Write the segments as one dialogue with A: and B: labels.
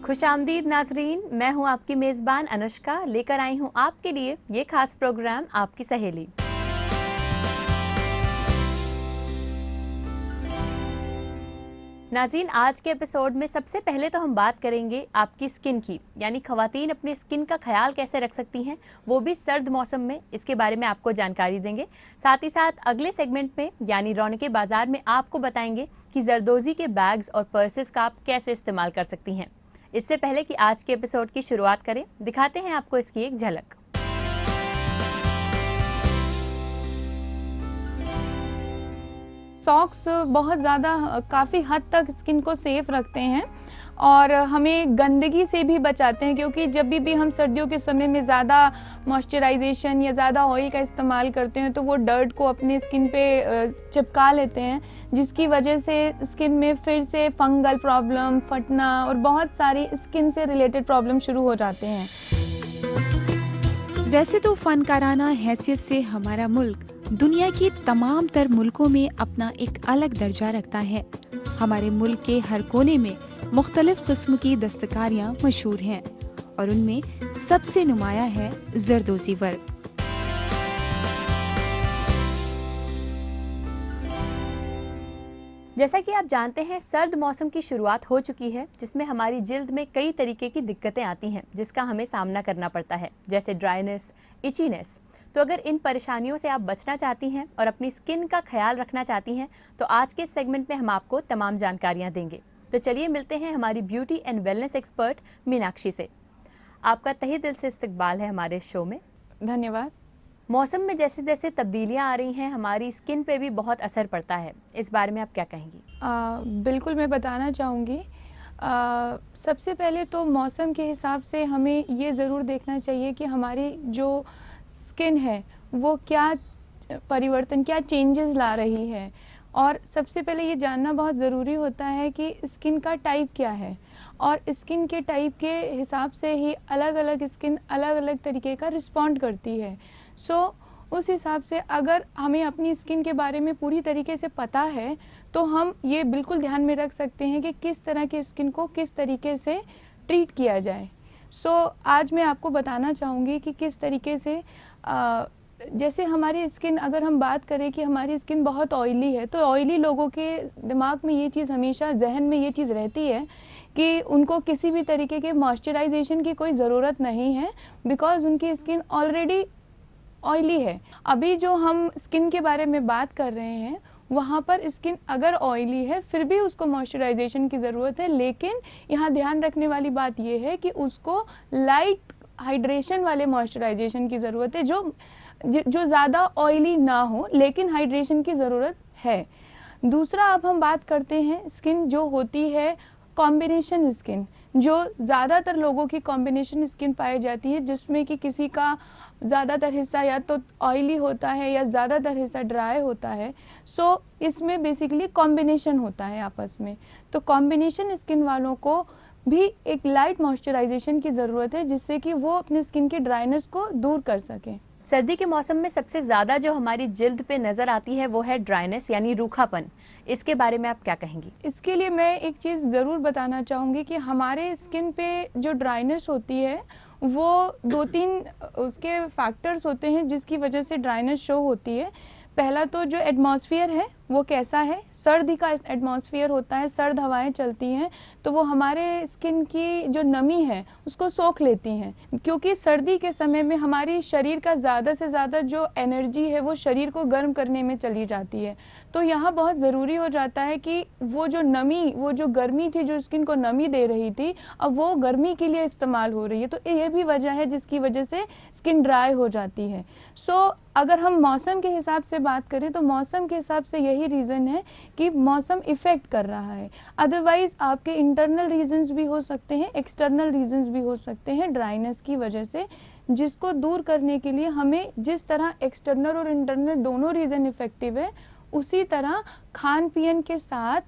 A: खुशामदीद नाजरीन, मैं हूं आपकी मेज़बान अनुष्का, लेकर आई हूं आपके लिए ये खास प्रोग्राम आपकी सहेली। नाजरीन, आज के एपिसोड में सबसे पहले तो हम बात करेंगे आपकी स्किन की, यानी ख़वातीन अपनी स्किन का ख्याल कैसे रख सकती हैं, वो भी सर्द मौसम में। इसके बारे में आपको जानकारी देंगे। साथ ही साथ अगले सेगमेंट में यानी रौनके बाजार में आपको बताएंगे कि जरदोजी के बैग्स और पर्सेस का आप कैसे इस्तेमाल कर सकती हैं। इससे पहले कि आज के एपिसोड की शुरुआत करें, दिखाते हैं आपको इसकी एक झलक।
B: सॉक्स बहुत ज़्यादा काफ़ी हद तक स्किन को सेफ रखते हैं और हमें गंदगी से भी बचाते हैं, क्योंकि जब भी हम सर्दियों के समय में ज़्यादा मॉइस्चराइजेशन या ज़्यादा ऑयल का इस्तेमाल करते हैं तो वो डर्ट को अपने स्किन पे चिपका लेते हैं, जिसकी वजह से स्किन में फिर से फंगल प्रॉब्लम, फटना और बहुत सारी स्किन से रिलेटेड प्रॉब्लम शुरू हो जाते हैं।
C: वैसे तो फनकाराना हैसियत से हमारा मुल्क दुनिया की तमाम तर मुल्कों में अपना एक अलग दर्जा रखता है। हमारे मुल्क के हर कोने में मुख्तलिफ किस्म की दस्तकारियाँ मशहूर हैं और उनमें सबसे नुमाया है जरदोजी वर्क।
A: जैसा कि आप जानते हैं, सर्द मौसम की शुरुआत हो चुकी है, जिसमें हमारी जिल्द में कई तरीके की दिक्कतें आती हैं जिसका हमें सामना करना पड़ता है, जैसे ड्राइनेस, इचीनेस। तो अगर इन परेशानियों से आप बचना चाहती हैं और अपनी स्किन का ख्याल रखना चाहती हैं तो आज के सेगमेंट में हम आपको तमाम जानकारियां देंगे। तो चलिए मिलते हैं हमारी beauty and wellness expert Meenakshi से। आपका तहे दिल से इस्तकबाल है हमारे शो में।
B: धन्यवाद।
A: मौसम में जैसे जैसे तब्दीलियां आ रही हैं, हमारी स्किन पे भी बहुत असर पड़ता है। इस बारे में आप क्या कहेंगी?
B: बिल्कुल, मैं बताना चाहूँगी। सबसे पहले तो मौसम के हिसाब से हमें ये ज़रूर देखना चाहिए कि हमारी जो स्किन है वो क्या परिवर्तन, क्या चेंजेस ला रही है। और सबसे पहले ये जानना बहुत ज़रूरी होता है कि स्किन का टाइप क्या है, और स्किन के टाइप के हिसाब से ही अलग अलग स्किन अलग अलग तरीके का रिस्पॉन्ड करती है। उस हिसाब से अगर हमें अपनी स्किन के बारे में पूरी तरीके से पता है तो हम ये बिल्कुल ध्यान में रख सकते हैं कि किस तरह की स्किन को किस तरीके से ट्रीट किया जाए। आज मैं आपको बताना चाहूँगी कि किस तरीके से जैसे हमारी स्किन, अगर हम बात करें कि हमारी स्किन बहुत ऑयली है तो ऑयली लोगों के दिमाग में ये चीज़, हमेशा जहन में ये चीज़ रहती है कि उनको किसी भी तरीके के मॉइस्चराइजेशन की कोई ज़रूरत नहीं है, बिकॉज़ उनकी स्किन ऑलरेडी ऑयली है। अभी जो हम स्किन के बारे में बात कर रहे हैं वहाँ पर स्किन अगर ऑयली है फिर भी उसको मॉइस्चराइजेशन की ज़रूरत है, लेकिन यहाँ ध्यान रखने वाली बात यह है कि उसको लाइट हाइड्रेशन वाले मॉइस्चराइजेशन की ज़रूरत है, जो ज़्यादा ऑयली ना हो लेकिन हाइड्रेशन की ज़रूरत है। दूसरा, अब हम बात करते हैं स्किन जो होती है कॉम्बिनेशन स्किन, जो ज़्यादातर लोगों की कॉम्बिनेशन स्किन पाई जाती है, जिसमें कि किसी का ज़्यादातर हिस्सा या तो ऑयली होता है या ज़्यादातर हिस्सा ड्राई होता है। इसमें बेसिकली कॉम्बिनेशन होता है आपस में। तो कॉम्बिनेशन स्किन वालों को भी एक लाइट मॉइस्चराइजेशन की ज़रूरत है, जिससे कि वो अपनी स्किन की ड्राइनेस को दूर कर सकें।
A: सर्दी के मौसम में सबसे ज़्यादा जो हमारी जिल्द पे नज़र आती है वो है ड्राइनेस, यानी रूखापन। इसके बारे में आप क्या कहेंगी?
B: इसके लिए मैं एक चीज़ ज़रूर बताना चाहूँगी कि हमारे स्किन पे जो ड्राइनेस होती है वो 2-3 उसके फैक्टर्स होते हैं जिसकी वजह से ड्राइनेस शो होती है। पहला तो जो एटमॉस्फेयर है वो कैसा है, सर्दी का एटमॉस्फेयर होता है, सर्द हवाएं चलती हैं तो वो हमारे स्किन की जो नमी है उसको सोख लेती हैं, क्योंकि सर्दी के समय में हमारी शरीर का ज़्यादा से ज़्यादा जो एनर्जी है वो शरीर को गर्म करने में चली जाती है। तो यहाँ बहुत ज़रूरी हो जाता है कि वो जो नमी, वो जो गर्मी थी जो स्किन को नमी दे रही थी, अब वो गर्मी के लिए इस्तेमाल हो रही है। तो ये भी वजह है जिसकी वजह से स्किन ड्राई हो जाती है। अगर हम मौसम के हिसाब से बात करें तो मौसम के हिसाब से यही रीज़न है कि मौसम इफ़ेक्ट कर रहा है। अदरवाइज़ आपके इंटरनल रीजंस भी हो सकते हैं, एक्सटर्नल रीजंस भी हो सकते हैं ड्राइनेस की वजह से, जिसको दूर करने के लिए हमें जिस तरह एक्सटर्नल और इंटरनल दोनों रीज़न इफ़ेक्टिव है, उसी तरह खान पीन के साथ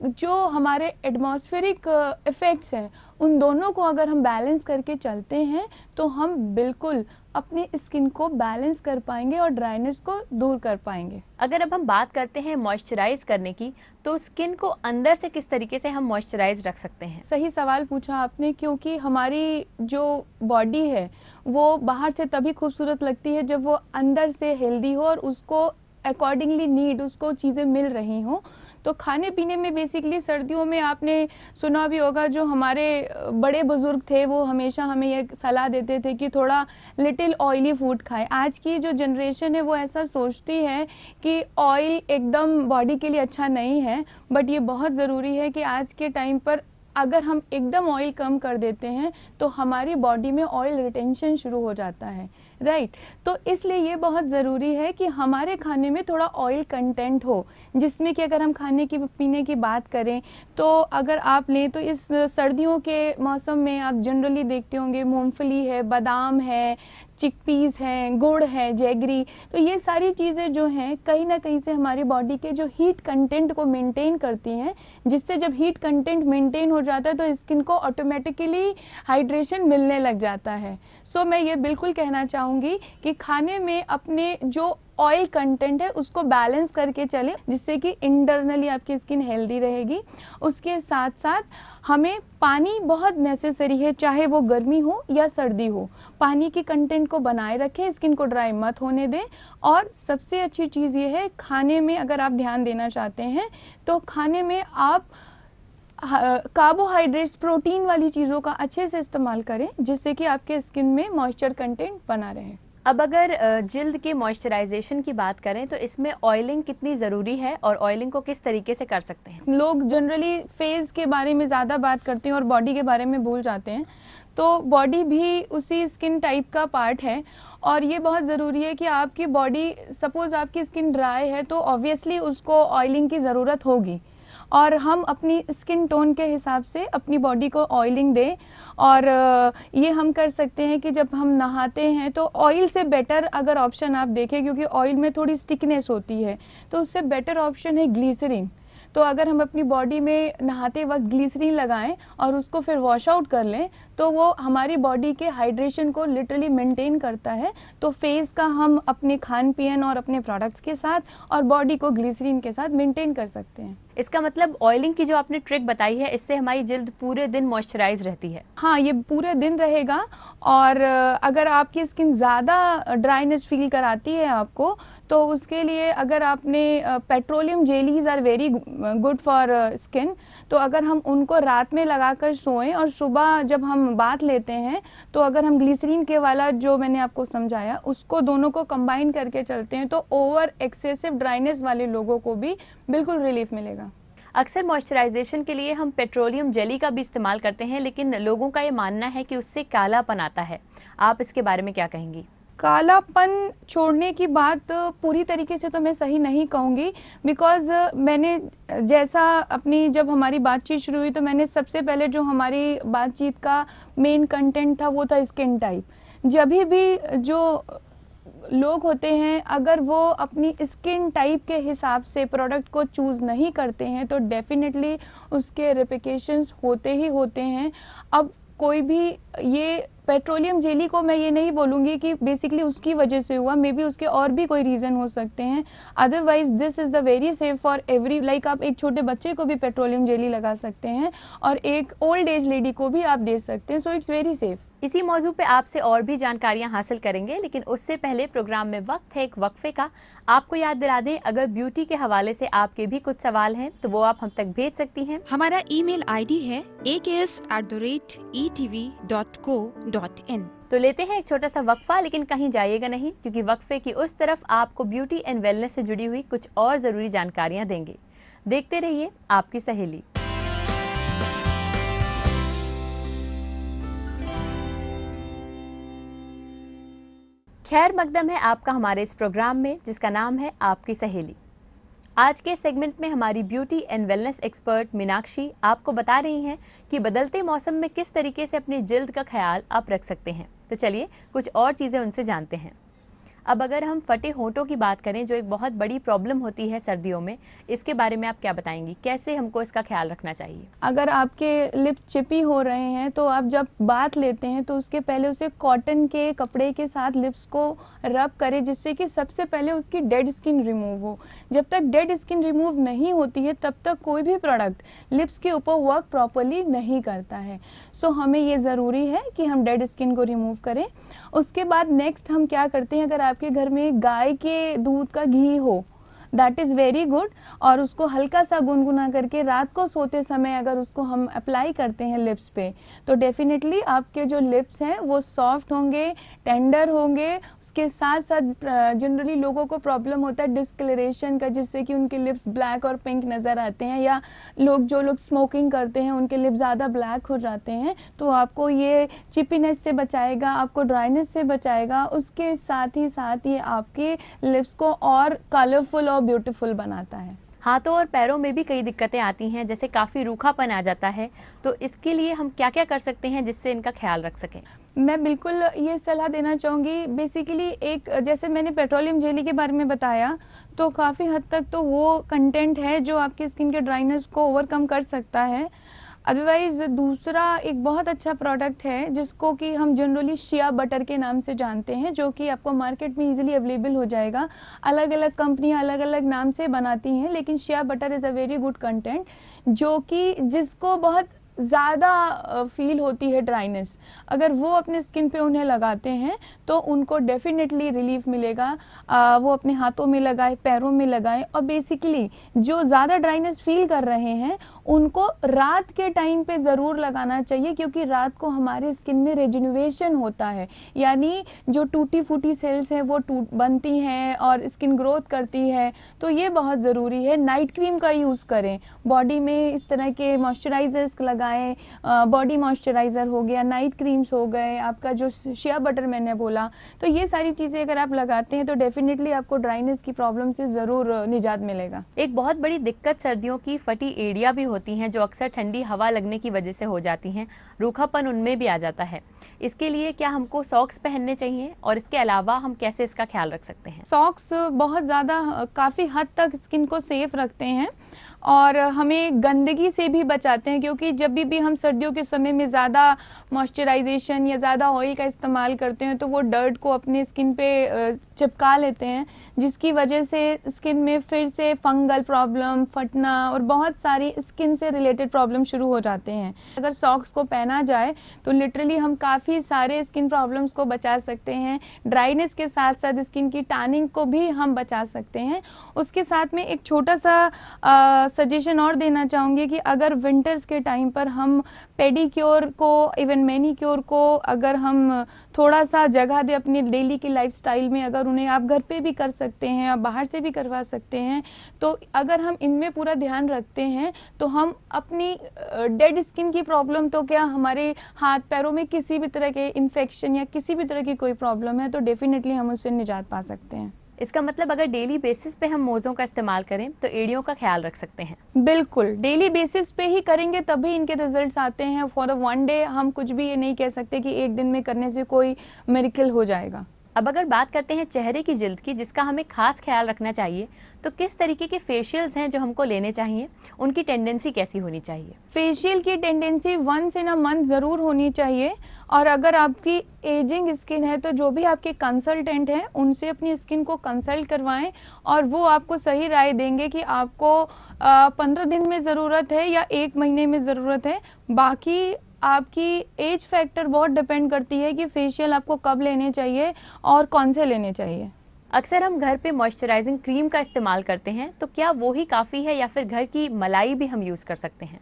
B: जो हमारे एटमॉस्फेरिक इफ़ेक्ट्स हैं उन दोनों को अगर हम बैलेंस करके चलते हैं तो हम बिल्कुल अपनी स्किन को बैलेंस कर पाएंगे और ड्राइनेस को दूर कर पाएंगे।
A: अगर अब हम बात करते हैं मॉइस्चराइज करने की, तो स्किन को अंदर से किस तरीके से हम मॉइस्चराइज रख सकते हैं?
B: सही सवाल पूछा आपने, क्योंकि हमारी जो बॉडी है वो बाहर से तभी खूबसूरत लगती है जब वो अंदर से हेल्दी हो और उसको अकॉर्डिंगली नीड उसको चीज़ें मिल रही हों। तो खाने पीने में बेसिकली सर्दियों में आपने सुना भी होगा, जो हमारे बड़े बुजुर्ग थे वो हमेशा हमें ये सलाह देते थे कि थोड़ा लिटिल ऑयली फूड खाएं। आज की जो जनरेशन है वो ऐसा सोचती है कि ऑयल एकदम बॉडी के लिए अच्छा नहीं है, बट ये बहुत ज़रूरी है कि आज के टाइम पर अगर हम एकदम ऑयल कम कर देते हैं तो हमारी बॉडी में ऑयल रिटेंशन शुरू हो जाता है, राइट। तो इसलिए ये बहुत ज़रूरी है कि हमारे खाने में थोड़ा ऑयल कंटेंट हो, जिसमें कि अगर हम खाने की पीने की बात करें तो अगर आप लें तो इस सर्दियों के मौसम में आप जनरली देखते होंगे मूंगफली है, बादाम है, चिकपीस हैं, गुड़ है, जैगरी। तो ये सारी चीज़ें जो हैं कहीं ना कहीं से हमारी बॉडी के जो हीट कंटेंट को मेंटेन करती हैं, जिससे जब हीट कंटेंट मेंटेन हो जाता है तो स्किन को ऑटोमेटिकली हाइड्रेशन मिलने लग जाता है। सो मैं ये बिल्कुल कहना चाहूँगी कि खाने में अपने जो ऑयल कंटेंट है उसको बैलेंस करके चलें, जिससे कि इंटरनली आपकी स्किन हेल्दी रहेगी। उसके साथ साथ हमें पानी बहुत नेसेसरी है, चाहे वो गर्मी हो या सर्दी हो। पानी की कंटेंट को बनाए रखें, स्किन को ड्राई मत होने दें। और सबसे अच्छी चीज़ ये है, खाने में अगर आप ध्यान देना चाहते हैं तो खाने में आप कार्बोहाइड्रेट्स, प्रोटीन वाली चीज़ों का अच्छे से इस्तेमाल करें, जिससे कि आपके स्किन में मॉइस्चर कंटेंट बना रहे।
A: अब अगर जिल्द के मॉइस्चराइजेशन की बात करें तो इसमें ऑयलिंग कितनी ज़रूरी है और ऑयलिंग को किस तरीके से कर सकते हैं?
B: लोग जनरली फेस के बारे में ज़्यादा बात करते हैं और बॉडी के बारे में भूल जाते हैं। तो बॉडी भी उसी स्किन टाइप का पार्ट है और ये बहुत ज़रूरी है कि आपकी बॉडी, सपोज़ आपकी स्किन ड्राई है तो ऑब्वियसली उसको ऑयलिंग की ज़रूरत होगी, और हम अपनी स्किन टोन के हिसाब से अपनी बॉडी को ऑयलिंग दें। और ये हम कर सकते हैं कि जब हम नहाते हैं तो ऑयल से बेटर अगर ऑप्शन आप देखें, क्योंकि ऑयल में थोड़ी स्टिकनेस होती है, तो उससे बेटर ऑप्शन है ग्लिसरीन। तो अगर हम अपनी बॉडी में नहाते वक्त ग्लिसरीन लगाएं और उसको फिर वॉश आउट कर लें तो वो हमारी बॉडी के हाइड्रेशन को लिटरली मेंटेन करता है। तो फेस का हम अपने खान पीन और अपने प्रोडक्ट्स के साथ और बॉडी को ग्लिसरीन के साथ मेंटेन कर सकते हैं।
A: इसका मतलब ऑयलिंग की जो आपने ट्रिक बताई है, इससे हमारी जिल्द पूरे दिन मॉइस्चराइज रहती है?
B: हाँ, ये पूरे दिन रहेगा। और अगर आपकी स्किन ज़्यादा ड्राइनेस फील कराती है आपको, तो उसके लिए अगर आपने petroleum jellies are very good for skin, तो अगर हम उनको रात में लगाकर सोएं और सुबह जब हम बात लेते हैं तो अगर हम ग्लिसरीन के वाला जो मैंने आपको समझाया उसको दोनों को कंबाइन करके चलते हैं तो ओवर एक्सेसिव ड्राइनेस वाले लोगों को भी बिल्कुल रिलीफ मिलेगा।
A: अक्सर मॉइस्चराइजेशन के लिए हम पेट्रोलियम जेली का भी इस्तेमाल करते हैं, लेकिन लोगों का ये मानना है कि उससे कालापन आता है। आप इसके बारे में क्या कहेंगी?
B: कालापन छोड़ने की बात पूरी तरीके से तो मैं सही नहीं कहूँगी, बिकॉज़ मैंने जैसा अपनी जब हमारी बातचीत शुरू हुई तो मैंने सबसे पहले जो हमारी बातचीत का मेन कंटेंट था वो था स्किन टाइप। जब भी जो लोग होते हैं अगर वो अपनी स्किन टाइप के हिसाब से प्रोडक्ट को चूज़ नहीं करते हैं तो डेफिनेटली उसके रिप्लिकेशंस होते ही होते हैं। अब कोई भी ये पेट्रोलियम जेली को मैं ये नहीं बोलूँगी कि बेसिकली उसकी वजह से हुआ, मे बी उसके और भी कोई रीज़न हो सकते हैं। Otherwise this is the very safe for every, like आप एक छोटे बच्चे को भी पेट्रोलियम जेली लगा सकते हैं और एक ओल्ड एज लेडी को भी आप दे सकते हैं। So it's very safe.
A: इसी मौजू पे आपसे और भी जानकारियां हासिल करेंगे, लेकिन उससे पहले प्रोग्राम में वक्त है एक वक्फे का। आपको याद दिला दें, अगर ब्यूटी के हवाले से आपके भी कुछ सवाल हैं तो वो आप हम तक भेज सकती हैं।
C: हमारा ईमेल आईडी है aks@etv.co.in।
A: तो लेते हैं एक छोटा सा वक्फा, लेकिन कहीं जाइएगा नहीं, क्योंकि वक्फे की उस तरफ आपको ब्यूटी एंड वेलनेस से जुड़ी हुई कुछ और ज़रूरी जानकारियाँ देंगे। देखते रहिए आपकी सहेली। खैर मकदम है आपका हमारे इस प्रोग्राम में, जिसका नाम है आपकी सहेली। आज के सेगमेंट में हमारी beauty and wellness expert Meenakshi आपको बता रही हैं कि बदलते मौसम में किस तरीके से अपनी जिल्द का ख्याल आप रख सकते हैं। तो चलिए कुछ और चीज़ें उनसे जानते हैं। अब अगर हम फटे होंठों की बात करें, जो एक बहुत बड़ी प्रॉब्लम होती है सर्दियों में, इसके बारे में आप क्या बताएंगी? कैसे हमको इसका ख्याल रखना चाहिए?
B: अगर आपके लिप्स चिपी हो रहे हैं तो आप जब बात लेते हैं तो उसके पहले उसे कॉटन के कपड़े के साथ लिप्स को रब करें, जिससे कि सबसे पहले उसकी डेड स्किन रिमूव हो। जब तक डेड स्किन रिमूव नहीं होती है तब तक कोई भी प्रोडक्ट लिप्स के ऊपर वर्क प्रॉपरली नहीं करता है। सो हमें ये ज़रूरी है कि हम डेड स्किन को रिमूव करें। उसके बाद नेक्स्ट हम क्या करते हैं, अगर आपके घर में गाय के दूध का घी हो, दैट इज़ वेरी गुड, और उसको हल्का सा गुनगुना करके रात को सोते समय अगर उसको हम अप्लाई करते हैं लिप्स पे, तो डेफिनेटली आपके जो लिप्स हैं वो सॉफ्ट होंगे, टेंडर होंगे। उसके साथ साथ जनरली लोगों को प्रॉब्लम होता है डिस्कलरेशन का, जिससे कि उनके लिप्स ब्लैक और पिंक नज़र आते हैं, या जो लोग स्मोकिंग करते हैं उनके लिप्स ज़्यादा ब्लैक हो जाते हैं। तो आपको ये चिपीनेस से बचाएगा, आपको ड्राइनेस से बचाएगा, उसके साथ ही ये आपके लिप्स को और कलरफुल और ब्यूटीफुल बनाता है।
A: हाथों और पैरों में भी कई दिक्कतें आती हैं, जैसे काफ़ी रूखापन आ जाता है, तो इसके लिए हम क्या क्या कर सकते हैं जिससे इनका ख्याल रख सकें?
B: मैं बिल्कुल ये सलाह देना चाहूँगी। बेसिकली एक जैसे मैंने पेट्रोलियम जेली के बारे में बताया, तो काफ़ी हद तक तो वो कंटेंट है जो आपकी स्किन के ड्राइनेस को ओवरकम कर सकता है। अदरवाइज़ दूसरा एक बहुत अच्छा प्रोडक्ट है जिसको कि हम जनरली शिया बटर के नाम से जानते हैं, जो कि आपको मार्केट में इजीली अवेलेबल हो जाएगा। अलग अलग कंपनियां अलग अलग नाम से बनाती हैं, लेकिन shea butter is a very good content, जो कि जिसको बहुत ज़्यादा फील होती है ड्राइनेस, अगर वो अपने स्किन पे उन्हें लगाते हैं तो उनको डेफिनेटली रिलीफ मिलेगा। वो अपने हाथों में लगाए, पैरों में लगाएं, और बेसिकली जो ज़्यादा ड्राइनेस फील कर रहे हैं उनको रात के टाइम पे ज़रूर लगाना चाहिए, क्योंकि रात को हमारे स्किन में रेजिन्युएशन होता है, यानी जो टूटी फूटी सेल्स हैं वो बनती हैं और स्किन ग्रोथ करती है। तो ये बहुत ज़रूरी है। नाइट क्रीम का यूज़ करें, बॉडी में इस तरह के मॉइस्चराइजर्स लगाएं, बॉडी मॉइस्चराइज़र हो गया, नाइट क्रीम्स हो गए, आपका जो शिया बटर मैंने बोला, तो ये सारी चीज़ें अगर आप लगाते हैं तो डेफिनेटली आपको ड्राइनेस की प्रॉब्लम से ज़रूर निजात मिलेगा।
A: एक बहुत बड़ी दिक्कत सर्दियों की फटी एड़ियाँ भी होती हैं, जो अक्सर ठंडी हवा लगने की वजह से हो जाती हैं, रूखापन उनमें भी आ जाता है। इसके लिए क्या हमको सॉक्स पहनने चाहिए, और इसके अलावा हम कैसे इसका ख्याल रख सकते हैं?
B: सॉक्स बहुत ज़्यादा काफ़ी हद तक स्किन को सेफ रखते हैं और हमें गंदगी से भी बचाते हैं, क्योंकि जब भी हम सर्दियों के समय में ज़्यादा मॉइस्चराइजेशन या ज़्यादा ऑयल का इस्तेमाल करते हैं तो वो डर्ट को अपने स्किन पे चिपका लेते हैं, जिसकी वजह से स्किन में फिर से फंगल प्रॉब्लम, फटना और बहुत सारी स्किन से रिलेटेड प्रॉब्लम शुरू हो जाते हैं। अगर सॉक्स को पहना जाए तो लिटरली हम काफ़ी सारे स्किन प्रॉब्लम्स को बचा सकते हैं। ड्राइनेस के साथ साथ स्किन की टैनिंग को भी हम बचा सकते हैं। उसके साथ में एक छोटा सा सजेशन और देना चाहूँगी कि अगर विंटर्स के टाइम पर हम पेडिक्योर को, इवन मैनीक्योर को अगर हम थोड़ा सा जगह दें अपनी डेली की लाइफस्टाइल में, अगर उन्हें आप घर पे भी कर सकते हैं, आप बाहर से भी करवा सकते हैं, तो अगर हम इनमें पूरा ध्यान रखते हैं तो हम अपनी डेड स्किन की प्रॉब्लम, तो क्या हमारे हाथ पैरों में किसी भी तरह के इन्फेक्शन या किसी भी तरह की कोई प्रॉब्लम है तो डेफिनेटली हम उससे निजात पा सकते हैं।
A: इसका मतलब अगर डेली बेसिस पे हम मोज़ों का इस्तेमाल करें तो एड़ियों का ख्याल रख सकते हैं?
B: बिल्कुल, डेली बेसिस पे ही करेंगे तभी इनके रिजल्ट्स आते हैं। फॉर अ वन डे हम कुछ भी ये नहीं कह सकते कि एक दिन में करने से कोई मिरेकल हो जाएगा।
A: अब अगर बात करते हैं चेहरे की जिल्द की, जिसका हमें खास ख्याल रखना चाहिए, तो किस तरीके के फेशियल्स हैं जो हमको लेने चाहिए? उनकी टेंडेंसी कैसी होनी चाहिए?
B: फेशियल की tendency once in a month ज़रूर होनी चाहिए, और अगर आपकी एजिंग स्किन है तो जो भी आपके कंसल्टेंट हैं उनसे अपनी स्किन को कंसल्ट करवाएं और वो आपको सही राय देंगे कि आपको 15 दिन में ज़रूरत है या 1 महीने में ज़रूरत है। बाकी आपकी एज फैक्टर बहुत डिपेंड करती है कि फेशियल आपको कब लेने चाहिए और कौन से लेने चाहिए।
A: अक्सर हम घर पे मॉइस्चराइजिंग क्रीम का इस्तेमाल करते हैं, तो क्या वो ही काफ़ी है या फिर घर की मलाई भी हम यूज़ कर सकते हैं?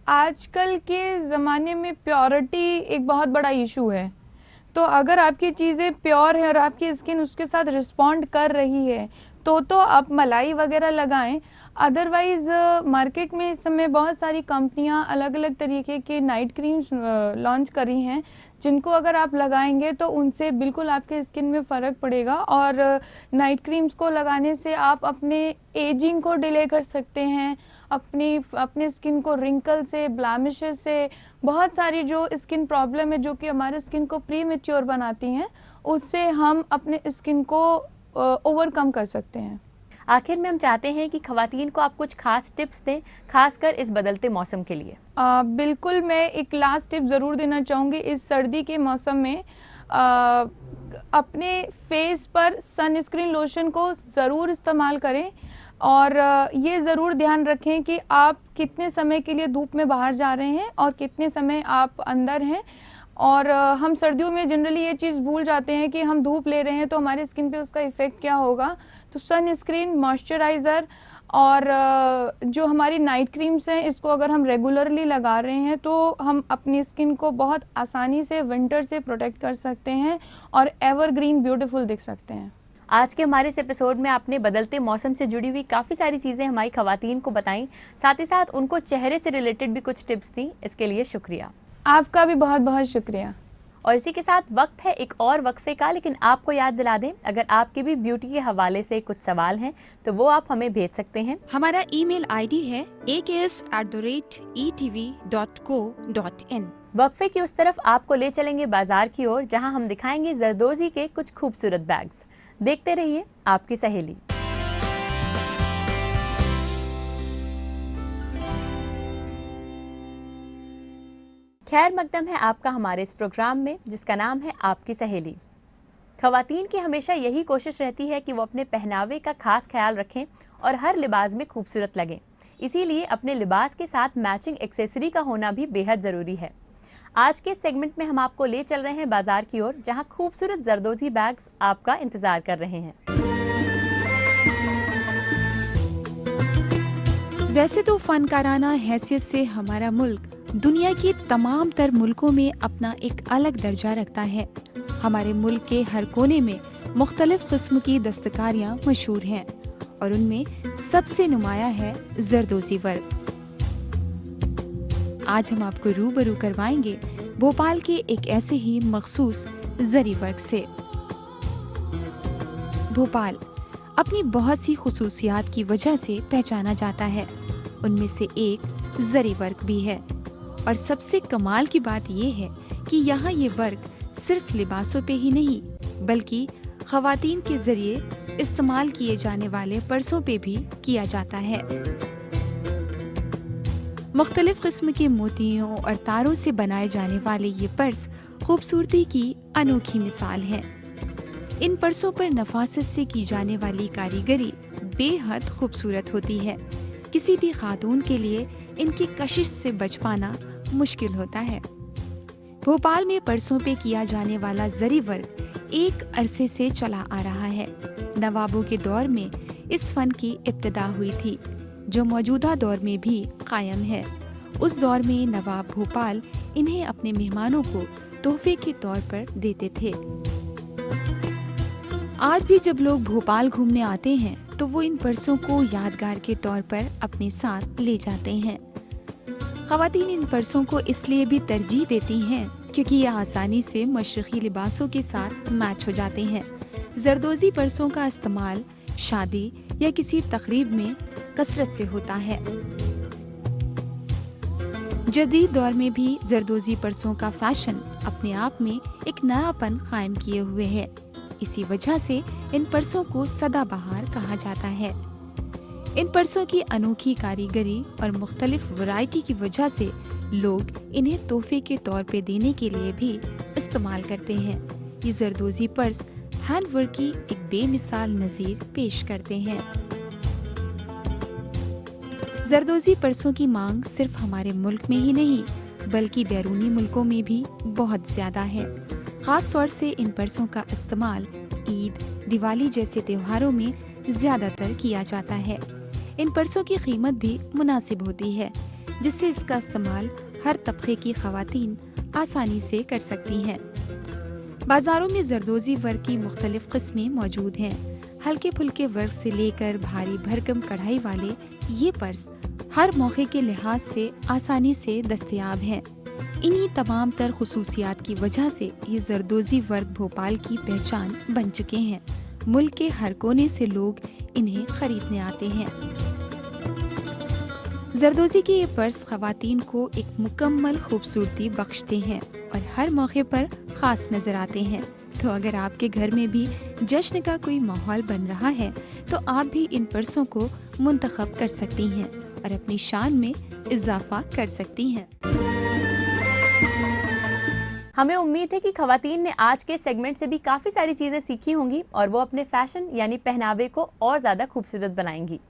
B: आजकल के ज़माने में प्योरिटी एक बहुत बड़ा इशू है, तो अगर आपकी चीज़ें प्योर है और आपकी स्किन उसके साथ रिस्पॉन्ड कर रही है तो आप मलाई वगैरह लगाएं। अदरवाइज़ मार्केट में इस समय बहुत सारी कंपनियां अलग अलग तरीके के नाइट क्रीम्स लॉन्च करी हैं, जिनको अगर आप लगाएंगे तो उनसे बिल्कुल आपके स्किन में फ़र्क पड़ेगा। और नाइट क्रीम्स को लगाने से आप अपने एजिंग को डिले कर सकते हैं, अपने स्किन को रिंकल से, ब्लैमिशेस से, बहुत सारी जो स्किन प्रॉब्लम है जो कि हमारे स्किन को प्री मैच्योर बनाती हैं, उससे हम अपने स्किन को ओवरकम कर सकते हैं।
A: आखिर में हम चाहते हैं कि खवातीन को आप कुछ खास टिप्स दें, खासकर इस बदलते मौसम के लिए।
B: बिल्कुल, मैं एक लास्ट टिप ज़रूर देना चाहूँगी। इस सर्दी के मौसम में अपने फेस पर सनस्क्रीन लोशन को ज़रूर इस्तेमाल करें और ये ज़रूर ध्यान रखें कि आप कितने समय के लिए धूप में बाहर जा रहे हैं और कितने समय आप अंदर हैं। और हम सर्दियों में जनरली ये चीज़ भूल जाते हैं कि हम धूप ले रहे हैं तो हमारी स्किन पे उसका इफ़ेक्ट क्या होगा। तो सनस्क्रीन, मॉइस्चराइज़र और जो हमारी नाइट क्रीम्स हैं, इसको अगर हम रेगुलरली लगा रहे हैं तो हम अपनी स्किन को बहुत आसानी से विंटर से प्रोटेक्ट कर सकते हैं और एवरग्रीन ब्यूटीफुल दिख सकते हैं।
A: आज के हमारे इस एपिसोड में आपने बदलते मौसम से जुड़ी हुई काफ़ी सारी चीज़ें हमारी खवातीन को बताई, साथ ही साथ उनको चेहरे से रिलेटेड भी कुछ टिप्स दी। इसके लिए शुक्रिया।
B: आपका भी बहुत बहुत शुक्रिया।
A: और इसी के साथ वक्त है एक और वक्फे का, लेकिन आपको याद दिला दें, अगर आपके भी ब्यूटी के हवाले से कुछ सवाल हैं तो वो आप हमें भेज सकते हैं।
C: हमारा ईमेल आईडी है aks@etv.co.in।
A: वक्फे की उस तरफ आपको ले चलेंगे बाजार की ओर, जहां हम दिखाएंगे जरदोजी के कुछ खूबसूरत बैग्स। देखते रहिए आपकी सहेली। खैर मकदम है आपका हमारे इस प्रोग्राम में, जिसका नाम है आपकी सहेली। खवातीन की हमेशा यही कोशिश रहती है कि वो अपने पहनावे का खास ख्याल रखें और हर लिबास में खूबसूरत लगें। इसीलिए अपने लिबास के साथ मैचिंग एक्सेसरी का होना भी बेहद ज़रूरी है। आज के सेगमेंट में हम आपको ले चल रहे हैं बाजार की ओर, जहां खूबसूरत जरदोजी बैग्स आपका इंतजार कर रहे हैं।
C: वैसे तो फनकाराना हैसियत से हमारा मुल्क दुनिया के तमाम तर मुल्कों में अपना एक अलग दर्जा रखता है। हमारे मुल्क के हर कोने में मुख्तलिफ किस्म की दस्तकारियाँ मशहूर हैं और उनमें सबसे नुमाया है जरदोजी वर्क। आज हम आपको रूबरू करवाएंगे भोपाल के एक ऐसे ही मखसूस जरी वर्क से। भोपाल अपनी बहुत सी खुसूसियात की वजह से पहचाना जाता है, उनमें से एक जरी वर्क भी है। और सबसे कमाल की बात यह है कि यहाँ ये वर्क सिर्फ लिबासों पे ही नहीं, बल्कि खवातीन के जरिए इस्तेमाल किए जाने वाले पर्सों पे भी किया जाता है। मुख्तलिफ किस्म के मोतियों और तारों से बनाए जाने वाले ये पर्स खूबसूरती की अनोखी मिसाल है। इन पर्सों पर नफासत से की जाने वाली कारीगरी बेहद खूबसूरत होती है। किसी भी खातून के लिए इनकी कशिश से बच पाना मुश्किल होता है। भोपाल में पर्सों पे किया जाने वाला जरी वर्क एक अरसे से चला आ रहा है। नवाबों के दौर में इस फन की इब्तिदा हुई थी, जो मौजूदा दौर में भी कायम है। उस दौर में नवाब भोपाल इन्हें अपने मेहमानों को तोहफे के तौर पर देते थे। आज भी जब लोग भोपाल घूमने आते हैं तो वो इन पर्सों को यादगार के तौर पर अपने साथ ले जाते हैं। खवातीन इन पर्सों को इसलिए भी तरजीह देती हैं क्योंकि ये आसानी से मशरक़ी लिबासों के साथ मैच हो जाते हैं। जरदोजी पर्सों का इस्तेमाल शादी या किसी तकरीब में कसरत से होता है। जदीद दौर में भी जरदोजी पर्सों का फैशन अपने आप में एक नयापन कायम किए हुए है। इसी वजह से इन पर्सों को सदाबहार कहा जाता है। इन पर्सों की अनोखी कारीगरी और मुख्तलिफ वैरायटी की वजह से लोग इन्हें तोहफे के तौर पे देने के लिए भी इस्तेमाल करते हैं। ये जरदोजी पर्स हैंडवर्क की एक बेमिसाल नज़ीर पेश करते हैं। जरदोजी पर्सों की मांग सिर्फ हमारे मुल्क में ही नहीं, बल्कि बैरूनी मुल्कों में भी बहुत ज्यादा है। खास तौर से इन पर्सों का इस्तेमाल ईद, दिवाली जैसे त्योहारों में ज्यादातर किया जाता है। इन पर्सों की कीमत भी मुनासिब होती है, जिससे इसका इस्तेमाल हर तबके की खवातीन आसानी से कर सकती हैं। बाजारों में जरदोजी वर्क की मुख्तलिफ किस्में मौजूद हैं। हल्के फुल्के वर्क से लेकर भारी भरकम कढ़ाई वाले ये पर्स हर मौके के लिहाज से आसानी से दस्तयाब हैं। इन्हीं तमाम तर खुसूसियात की वजह से ये जरदोजी वर्क भोपाल की पहचान बन चुके हैं। मुल्क के हर कोने से लोग इन्हें खरीदने आते हैं। जरदोजी के ये पर्स खवातीन को एक मुकम्मल खूबसूरती बख्शते हैं और हर मौके पर खास नजर आते हैं। तो अगर आपके घर में भी जश्न का कोई माहौल बन रहा है तो आप भी इन पर्सों को मुंतखब कर सकती हैं और अपनी शान में इजाफा कर सकती हैं।
A: हमें उम्मीद है कि खवातीन ने आज के सेगमेंट से भी काफ़ी सारी चीज़ें सीखी होंगी और वो अपने फैशन यानी पहनावे को और ज़्यादा खूबसूरत बनाएंगी।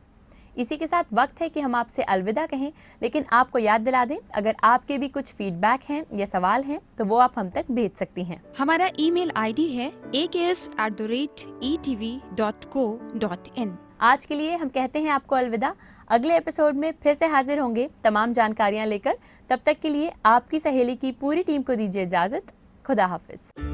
A: इसी के साथ वक्त है कि हम आपसे अलविदा कहें, लेकिन आपको याद दिला दें, अगर आपके भी कुछ फीडबैक हैं या सवाल हैं तो वो आप हम तक भेज सकती हैं।
C: हमारा ईमेल आईडी है aks@etv.co.in।
A: आज के लिए हम कहते हैं आपको अलविदा। अगले एपिसोड में फिर से हाजिर होंगे तमाम जानकारियां लेकर। तब तक के लिए आपकी सहेली की पूरी टीम को दीजिए इजाजत। खुदा हाफिज।